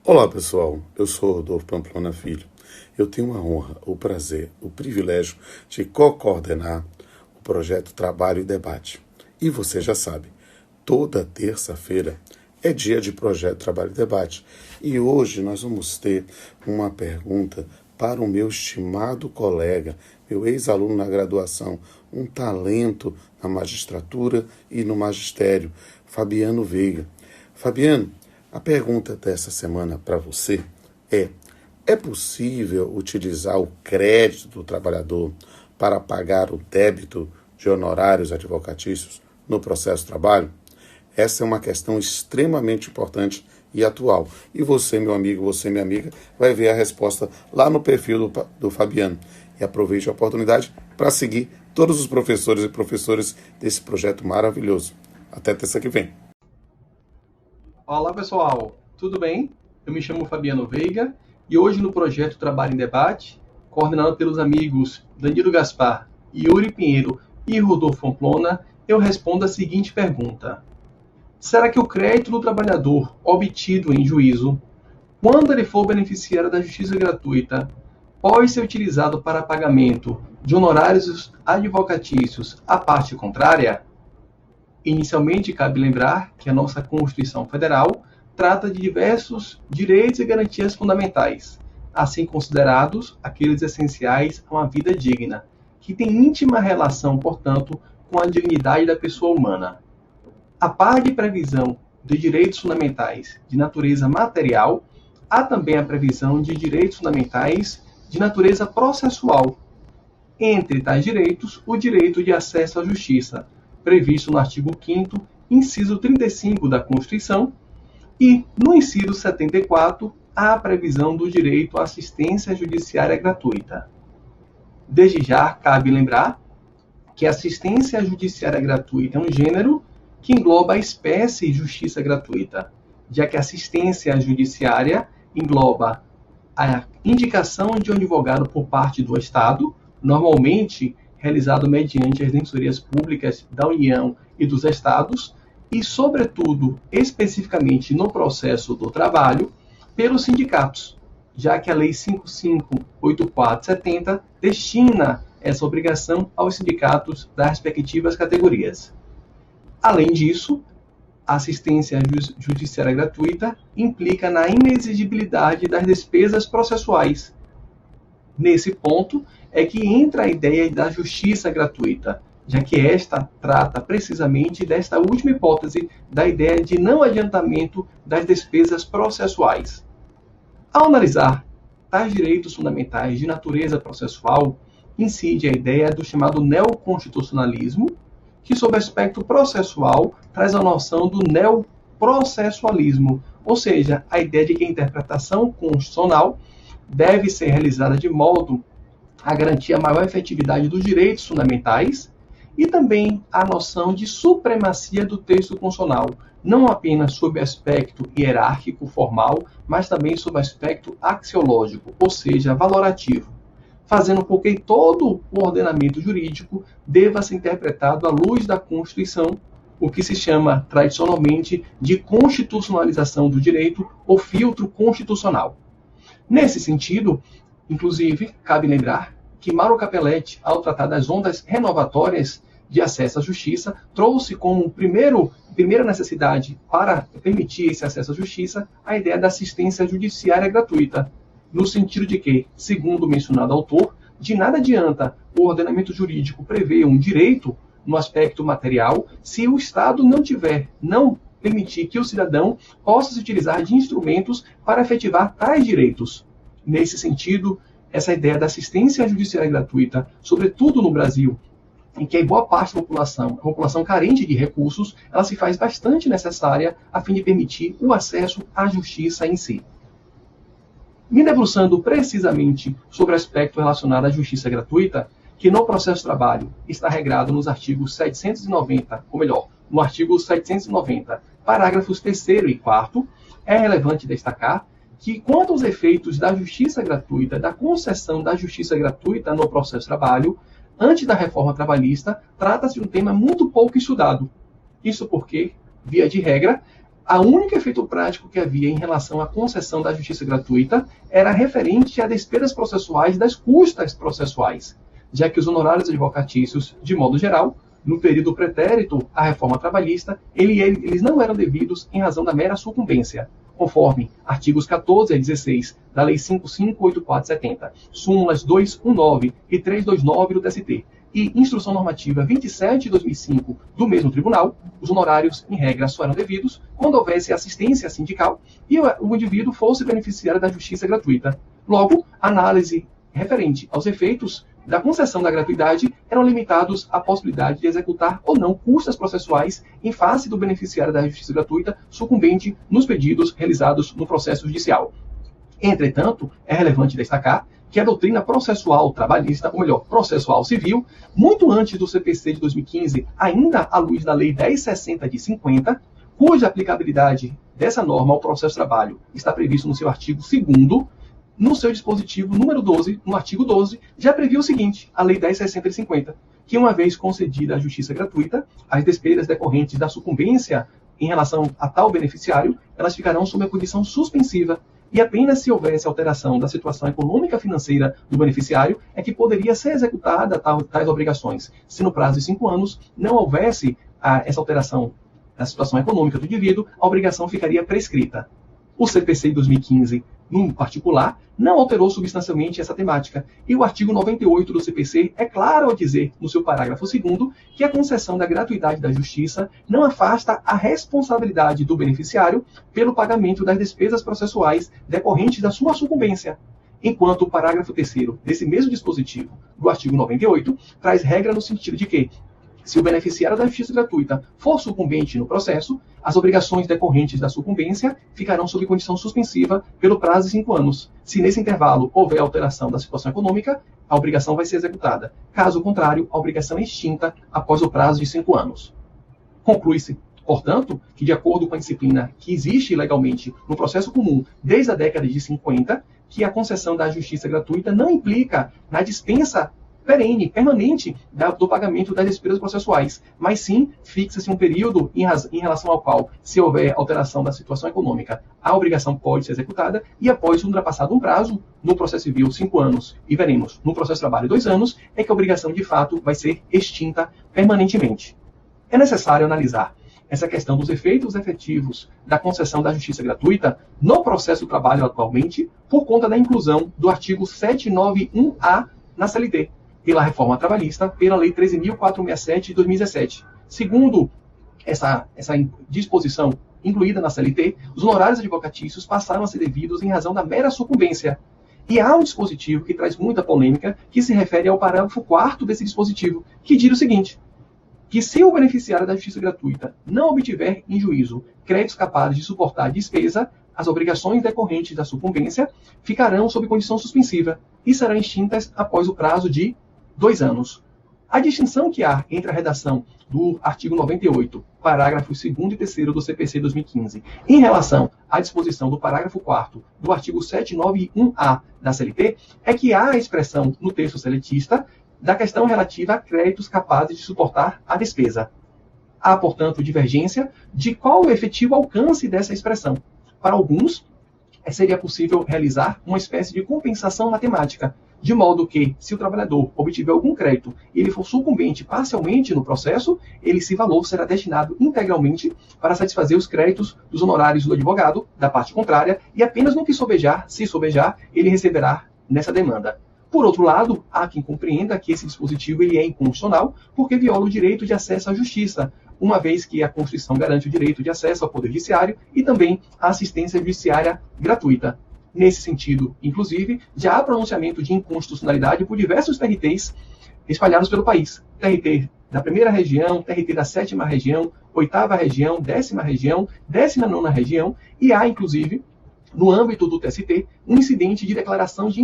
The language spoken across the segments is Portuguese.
Olá pessoal, eu sou Rodolfo Pamplona Filho. Eu tenho a honra, o prazer, o privilégio de co-coordenar o projeto Trabalho e Debate. E você já sabe, toda terça-feira é dia de projeto Trabalho e Debate. E hoje nós vamos ter uma pergunta para o meu estimado colega, meu ex-aluno na graduação, um talento na magistratura e no magistério, Fabiano Veiga. Fabiano, a pergunta dessa semana para você é possível utilizar o crédito do trabalhador para pagar o débito de honorários advocatícios no processo de trabalho? Essa é uma questão extremamente importante e atual. E você, meu amigo, você, minha amiga, vai ver a resposta lá no perfil do Fabiano. E aproveite a oportunidade para seguir todos os professores e professoras desse projeto maravilhoso. Até terça que vem. Olá pessoal, tudo bem? Eu me chamo Fabiano Veiga e hoje no projeto Trabalho em Debate, coordenado pelos amigos Danilo Gaspar, Yuri Pinheiro e Rodolfo Pamplona, eu respondo a seguinte pergunta: será que o crédito do trabalhador obtido em juízo, quando ele for beneficiário da justiça gratuita, pode ser utilizado para pagamento de honorários advocatícios à parte contrária? Inicialmente, cabe lembrar que a nossa Constituição Federal trata de diversos direitos e garantias fundamentais, assim considerados aqueles essenciais a uma vida digna, que tem íntima relação, portanto, com a dignidade da pessoa humana. A par de previsão de direitos fundamentais de natureza material, há também a previsão de direitos fundamentais de natureza processual. Entre tais direitos, o direito de acesso à justiça, previsto no artigo 5º, inciso 35 da Constituição, e, no inciso 74, há a previsão do direito à assistência judiciária gratuita. Desde já, cabe lembrar que a assistência judiciária gratuita é um gênero que engloba a espécie justiça gratuita, já que a assistência judiciária engloba a indicação de um advogado por parte do Estado, normalmente realizado mediante as defensorias públicas da União e dos Estados, e, sobretudo, especificamente no processo do trabalho, pelos sindicatos, já que a Lei 5584/70 destina essa obrigação aos sindicatos das respectivas categorias. Além disso, a assistência judiciária gratuita implica na inexigibilidade das despesas processuais. Nesse ponto é que entra a ideia da justiça gratuita, já que esta trata precisamente desta última hipótese da ideia de não adiantamento das despesas processuais. Ao analisar tais direitos fundamentais de natureza processual, incide a ideia do chamado neoconstitucionalismo, que, sob aspecto processual, traz a noção do neoprocessualismo, ou seja, a ideia de que a interpretação constitucional deve ser realizada de modo a garantir a maior efetividade dos direitos fundamentais e também a noção de supremacia do texto constitucional, não apenas sob aspecto hierárquico formal, mas também sob aspecto axiológico, ou seja, valorativo, fazendo com que todo o ordenamento jurídico deva ser interpretado à luz da Constituição, o que se chama tradicionalmente de constitucionalização do direito ou filtro constitucional. Nesse sentido, inclusive, cabe lembrar que Mauro Capelletti, ao tratar das ondas renovatórias de acesso à justiça, trouxe como primeira necessidade para permitir esse acesso à justiça a ideia da assistência judiciária gratuita, no sentido de que, segundo o mencionado autor, de nada adianta o ordenamento jurídico prever um direito no aspecto material se o Estado não permitir que o cidadão possa se utilizar de instrumentos para efetivar tais direitos. Nesse sentido, essa ideia da assistência judiciária gratuita, sobretudo no Brasil, em que a boa parte da população, a população carente de recursos, ela se faz bastante necessária a fim de permitir o acesso à justiça em si. Me debruçando precisamente sobre o aspecto relacionado à justiça gratuita, que no processo de trabalho está regrado nos artigos 790, ou melhor, no artigo 790, parágrafos 3º e 4º, é relevante destacar que, quanto aos efeitos da justiça gratuita, da concessão da justiça gratuita no processo de trabalho, antes da reforma trabalhista, trata-se de um tema muito pouco estudado. Isso porque, via de regra, O único efeito prático que havia em relação à concessão da justiça gratuita era referente a despesas processuais das custas processuais, já que os honorários advocatícios, de modo geral, no período pretérito à reforma trabalhista, eles não eram devidos em razão da mera sucumbência, conforme artigos 14 a 16 da Lei 5584/70, súmulas 219 e 329 do TST, e Instrução Normativa 27 de 2005 do mesmo tribunal, os honorários, em regra, só eram devidos quando houvesse assistência sindical e o indivíduo fosse beneficiário da justiça gratuita. Logo, a análise referente aos efeitos da concessão da gratuidade eram limitados à possibilidade de executar ou não custas processuais em face do beneficiário da justiça gratuita sucumbente nos pedidos realizados no processo judicial. Entretanto, é relevante destacar que a doutrina processual trabalhista, ou melhor, processual civil, muito antes do CPC de 2015, ainda à luz da Lei 1060 de 50, cuja aplicabilidade dessa norma ao processo de trabalho está previsto no seu artigo 2º, no seu dispositivo número 12, no artigo 12, já previa o seguinte, a Lei 1060 de 50, que uma vez concedida a justiça gratuita, as despesas decorrentes da sucumbência em relação a tal beneficiário, elas ficarão sob a condição suspensiva, e apenas se houvesse alteração da situação econômica financeira do beneficiário é que poderia ser executada tais obrigações. Se no prazo de 5 anos não houvesse essa alteração da situação econômica do indivíduo, a obrigação ficaria prescrita. O CPC de 2015, no particular, não alterou substancialmente essa temática, e o artigo 98 do CPC é claro ao dizer, no seu parágrafo 2º, que a concessão da gratuidade da justiça não afasta a responsabilidade do beneficiário pelo pagamento das despesas processuais decorrentes da sua sucumbência, enquanto o parágrafo 3º desse mesmo dispositivo, do artigo 98, traz regra no sentido de que, se o beneficiário da justiça gratuita for sucumbente no processo, as obrigações decorrentes da sucumbência ficarão sob condição suspensiva pelo prazo de 5 anos. Se nesse intervalo houver alteração da situação econômica, a obrigação vai ser executada. Caso contrário, a obrigação é extinta após o prazo de 5 anos. Conclui-se, portanto, que de acordo com a disciplina que existe legalmente no processo comum desde a década de 50, que a concessão da justiça gratuita não implica na dispensa perene, permanente do pagamento das despesas processuais, mas sim fixa-se um período em relação ao qual, se houver alteração da situação econômica, a obrigação pode ser executada e após ultrapassado um prazo, no processo civil 5 anos e veremos no processo de trabalho 2 anos, é que a obrigação de fato vai ser extinta permanentemente. É necessário analisar essa questão dos efeitos efetivos da concessão da justiça gratuita no processo do trabalho atualmente por conta da inclusão do artigo 791-A na CLT, pela reforma trabalhista, pela Lei 13.467 de 2017. Segundo essa disposição incluída na CLT, os honorários advocatícios passaram a ser devidos em razão da mera sucumbência. E há um dispositivo que traz muita polêmica, que se refere ao parágrafo 4º desse dispositivo, que diz o seguinte, que se o beneficiário da justiça gratuita não obtiver em juízo créditos capazes de suportar a despesa, as obrigações decorrentes da sucumbência ficarão sob condição suspensiva e serão extintas após o prazo de 2 anos. A distinção que há entre a redação do artigo 98, parágrafos 2º e 3º do CPC 2015, em relação à disposição do parágrafo 4º do artigo 791-A da CLT, é que há a expressão no texto seletista da questão relativa a créditos capazes de suportar a despesa. Há, portanto, divergência de qual o efetivo alcance dessa expressão. Para alguns, seria possível realizar uma espécie de compensação matemática, de modo que, se o trabalhador obtiver algum crédito e ele for sucumbente parcialmente no processo, esse valor será destinado integralmente para satisfazer os créditos dos honorários do advogado, da parte contrária, e apenas no que sobejar, se sobejar, ele receberá nessa demanda. Por outro lado, há quem compreenda que esse dispositivo ele é inconstitucional porque viola o direito de acesso à justiça, uma vez que a Constituição garante o direito de acesso ao Poder Judiciário e também a assistência judiciária gratuita. Nesse sentido, inclusive, já há pronunciamento de inconstitucionalidade por diversos TRTs espalhados pelo país. TRT da 1ª região, TRT da 7ª região, 8ª região, 10ª região, 19ª região, e há, inclusive, no âmbito do TST, um incidente de declaração de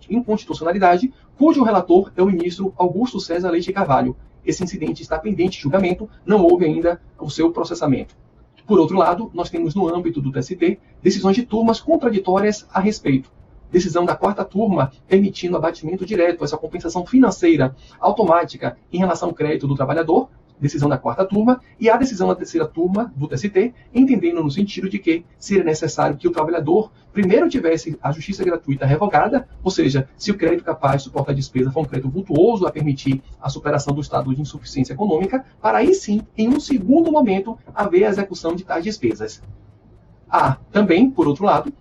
inconstitucionalidade, cujo relator é o ministro Augusto César Leite Carvalho. Esse incidente está pendente de julgamento, não houve ainda o seu processamento. Por outro lado, nós temos no âmbito do TST decisões de turmas contraditórias a respeito. Decisão da 4ª turma permitindo abatimento direto, essa compensação financeira automática em relação ao crédito do trabalhador, decisão da quarta turma, e a decisão da terceira turma do TST, entendendo no sentido de que seria necessário que o trabalhador primeiro tivesse a justiça gratuita revogada, ou seja, se o crédito capaz de suportar a despesa for um crédito vultuoso a permitir a superação do estado de insuficiência econômica, para aí sim, em um segundo momento, haver a execução de tais despesas. Há também, por outro lado,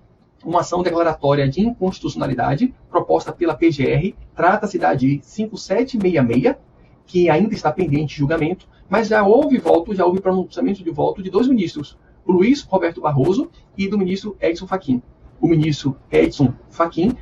uma ação declaratória de inconstitucionalidade proposta pela PGR, trata-se da ADI 5766, que ainda está pendente de julgamento, mas já houve pronunciamento de voto de dois ministros, o Luiz Roberto Barroso e do ministro Edson Fachin. O ministro Edson Fachin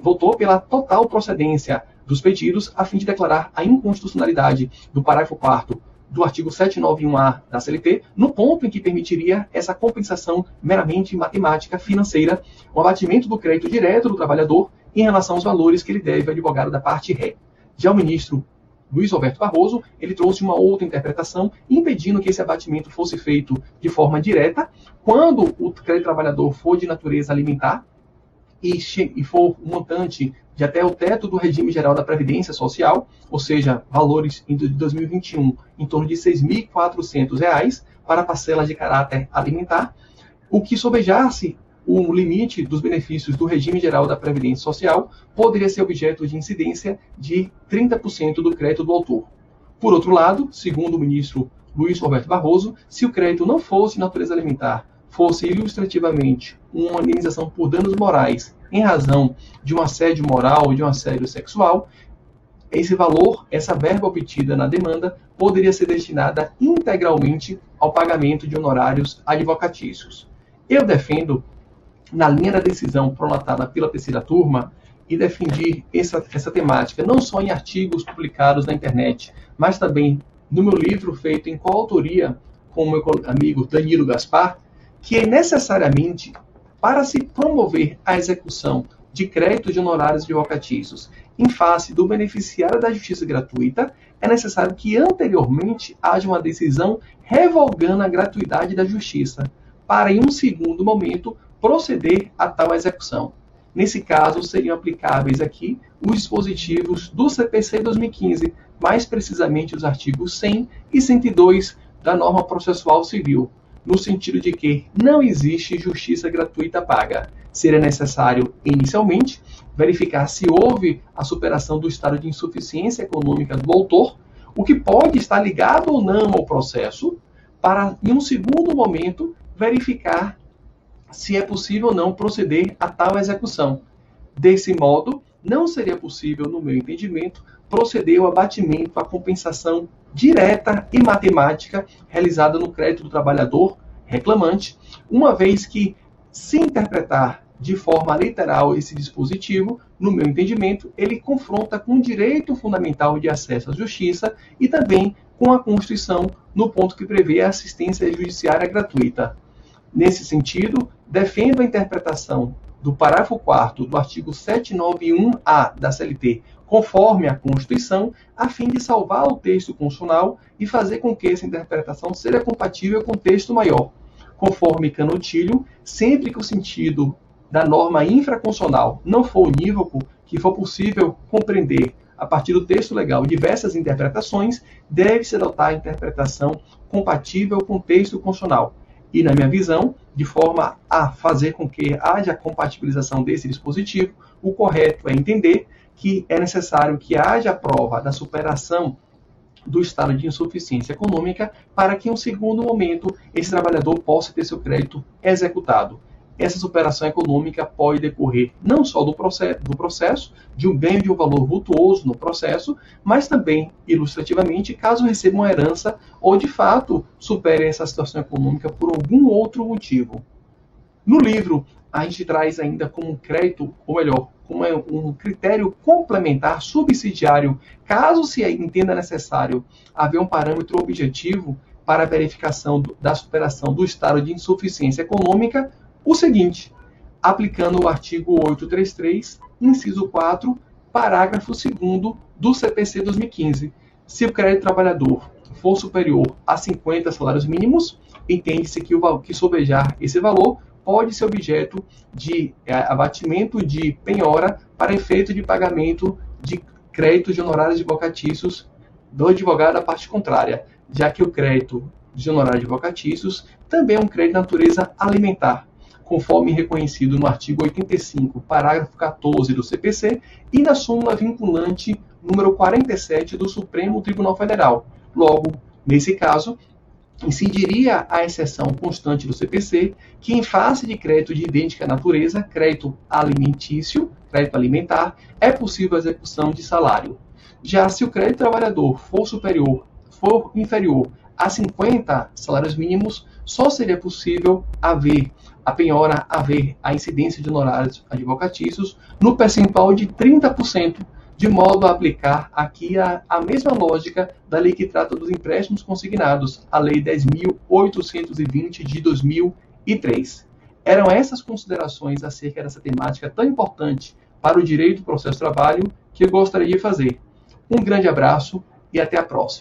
votou pela total procedência dos pedidos a fim de declarar a inconstitucionalidade do parágrafo 4º do artigo 791A da CLT, no ponto em que permitiria essa compensação meramente matemática financeira, o abatimento do crédito direto do trabalhador em relação aos valores que ele deve ao advogado da parte ré. Já o ministro Luiz Roberto Barroso, ele trouxe uma outra interpretação, impedindo que esse abatimento fosse feito de forma direta, quando o crédito trabalhador for de natureza alimentar e for um montante de até o teto do regime geral da Previdência Social, ou seja, valores de 2021 em torno de R$ 6.400 para parcelas de caráter alimentar, o que sobejasse o limite dos benefícios do regime geral da Previdência Social poderia ser objeto de incidência de 30% do crédito do autor. Por outro lado, segundo o ministro Luiz Roberto Barroso, se o crédito não fosse de natureza alimentar, fosse ilustrativamente uma indenização por danos morais em razão de um assédio moral ou de um assédio sexual, esse valor, essa verba obtida na demanda, poderia ser destinada integralmente ao pagamento de honorários advocatícios. Eu defendo, na linha da decisão prolatada pela terceira turma, e defendi essa temática não só em artigos publicados na internet, mas também no meu livro feito em coautoria com o meu amigo Danilo Gaspar, que é necessariamente, para se promover a execução de créditos de honorários advocatícios em face do beneficiário da justiça gratuita, é necessário que anteriormente haja uma decisão revogando a gratuidade da justiça, para em um segundo momento proceder a tal execução. Nesse caso, seriam aplicáveis aqui os dispositivos do CPC 2015, mais precisamente os artigos 100 e 102 da norma processual civil, no sentido de que não existe justiça gratuita paga. Seria necessário, inicialmente, verificar se houve a superação do estado de insuficiência econômica do autor, o que pode estar ligado ou não ao processo, para, em um segundo momento, verificar se é possível ou não proceder a tal execução. Desse modo, não seria possível, no meu entendimento, proceder ao abatimento, à compensação direta e matemática realizada no crédito do trabalhador reclamante, uma vez que, se interpretar de forma literal esse dispositivo, no meu entendimento, ele confronta com o direito fundamental de acesso à justiça e também com a Constituição, no ponto que prevê a assistência judiciária gratuita. Nesse sentido, defendo a interpretação do parágrafo 4º do artigo 791A da CLT, conforme a Constituição, a fim de salvar o texto constitucional e fazer com que essa interpretação seja compatível com o texto maior. Conforme Canotilho, sempre que o sentido da norma infraconstitucional não for unívoco, que for possível compreender a partir do texto legal diversas interpretações, deve-se adotar a interpretação compatível com o texto constitucional. E, na minha visão, de forma a fazer com que haja compatibilização desse dispositivo, o correto é entender que é necessário que haja a prova da superação do estado de insuficiência econômica para que, em um segundo momento, esse trabalhador possa ter seu crédito executado. Essa superação econômica pode decorrer não só do processo, de um ganho de um valor vultuoso no processo, mas também, ilustrativamente, caso receba uma herança ou, de fato, supere essa situação econômica por algum outro motivo. No livro, a gente traz ainda como um crédito, ou melhor, como um critério complementar subsidiário, caso se entenda necessário haver um parâmetro objetivo para a verificação da superação do estado de insuficiência econômica, o seguinte: aplicando o artigo 833, inciso 4, parágrafo 2º do CPC 2015. Se o crédito trabalhador for superior a 50 salários mínimos, entende-se que sobejar esse valor pode ser objeto de abatimento de penhora para efeito de pagamento de créditos de honorários advocatícios do advogado da parte contrária. já que o crédito de honorários advocatícios também é um crédito de natureza alimentar, conforme reconhecido no artigo 85, parágrafo 14 do CPC e na súmula vinculante número 47 do Supremo Tribunal Federal. Logo, nesse caso, incidiria a exceção constante do CPC, que em face de crédito de idêntica natureza, crédito alimentício, crédito alimentar, é possível a execução de salário. Já se o crédito trabalhador for inferior a 50 salários mínimos, só seria possível haver a incidência de honorários advocatícios no percentual de 30%, de modo a aplicar aqui a mesma lógica da lei que trata dos empréstimos consignados, a Lei 10.820 de 2003. Eram essas considerações acerca dessa temática tão importante para o direito do processo do trabalho que eu gostaria de fazer. Um grande abraço e até a próxima.